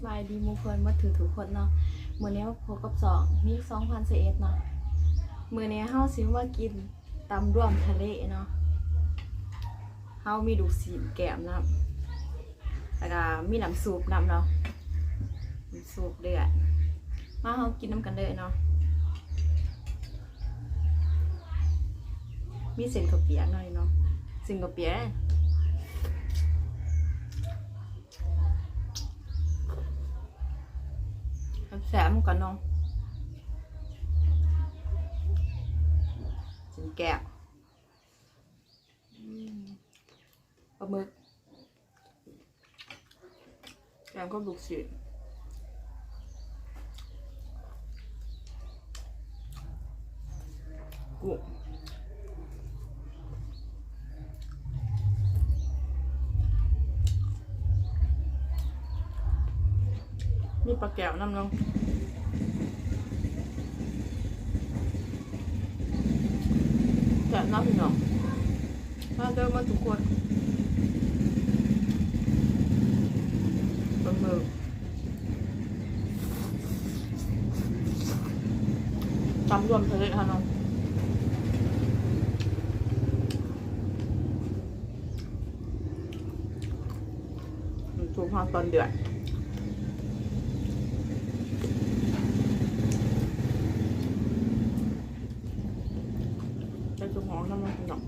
บายดีมูเพิ่นมาถือทุกคนเนาะมื้อนี้พบกับ2มี2021เนาะมื้อนี้เฮาสิมากินตำร่วมทะเลเนาะเฮามีดูกสีแก้มนะแล้วก็มีน้ำซุปนำเนาะน้ำซุปเดือดมาเฮากินน้ำกันเลยเนาะมีเส้นข้าวเปียกหน่อยเนาะเส้นข้าวเปียกแสบมันก่อนเนาะสินแก้วปลาหมึกแกงก็ลูกศิษย์กุ้งมีปลาแก้วน้ำลงแซ่บน้ำพี่น้องมาเดินมาทุกคนปลาหมึกตำรวมทะเลค่ะน้องชูพาตอนเดือดจุ่มหอมน้ำมันหน่อย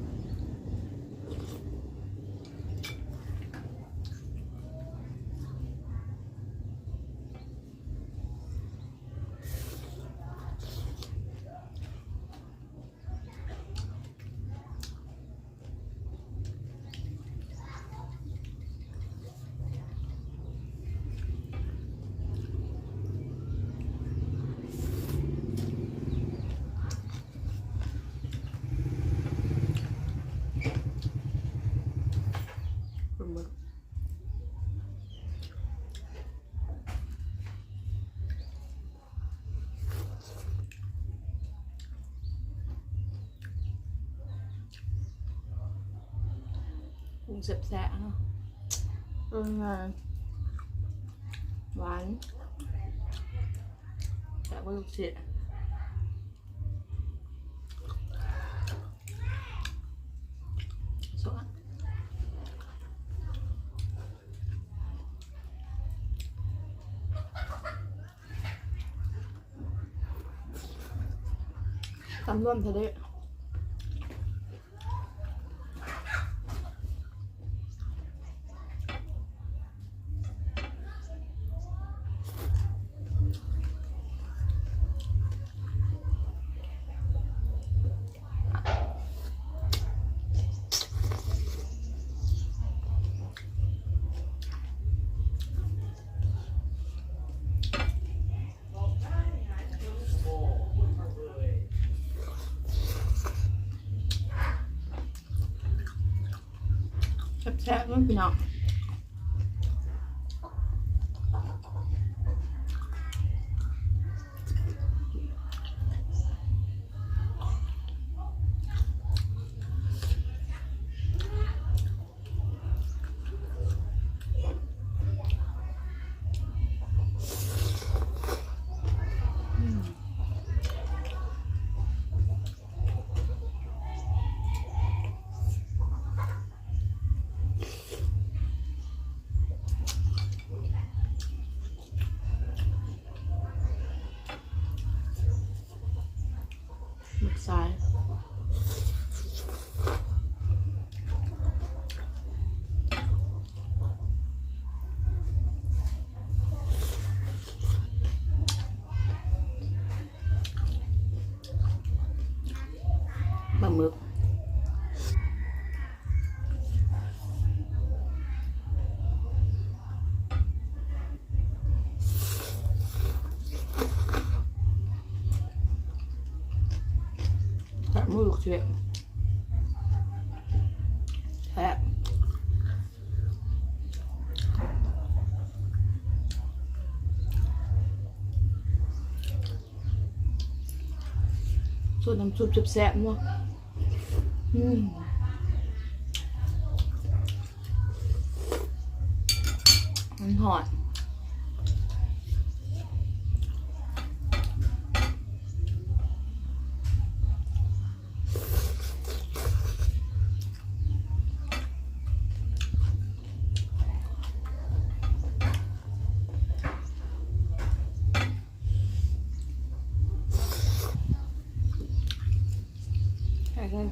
กุ้งแซ่บๆเนาะหวานแต่ว่าลูกศิษย์สวยตำรวมทะเลแซ่บๆมั้งพี่น้องหมึกทรายปลาหมึกแซ่บมือลูกศิษย์แซ่บส่วนน้ำซุปแซ่บๆเนาะมันหอด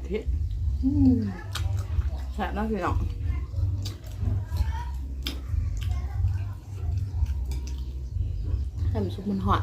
เผ็ดแซ่บนะพี่น้องให้มันซุปมันหอด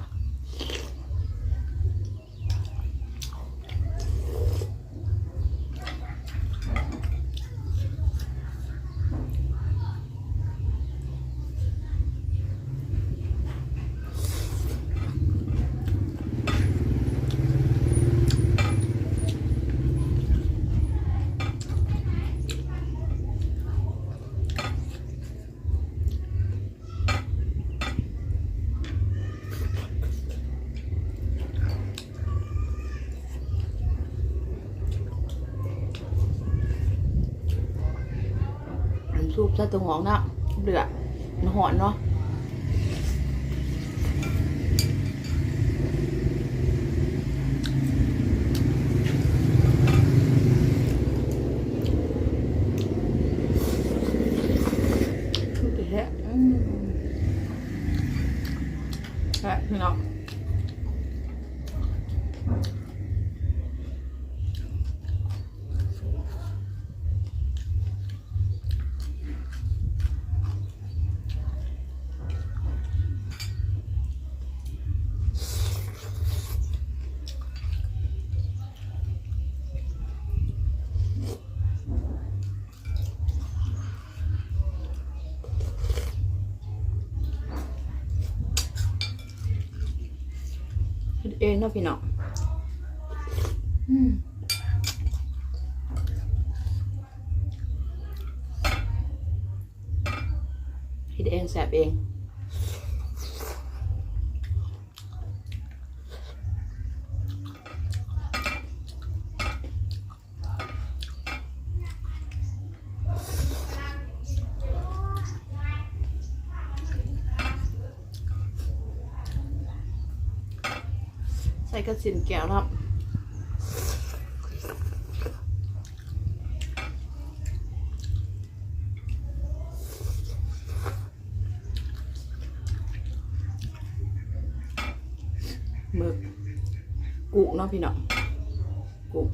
ซุปใส่ตัวหอมนะเดือดมันหอนเนาะคือเผ็ดแซ่บพี่น้องเฮ็ดเองเนาะพี่น้องเฮ็ดเองแซ่บเองใส่กระสินแก้วครับหมึกกุ้งเนาะพี่น้องกุ้ง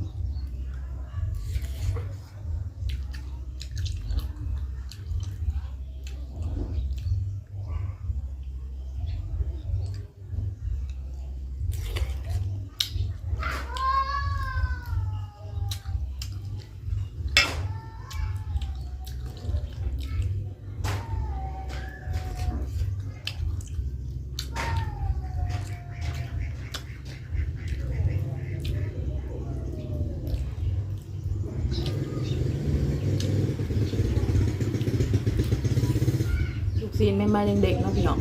ลูกซีนไม่มาเด็กๆเนาะพี่น้อง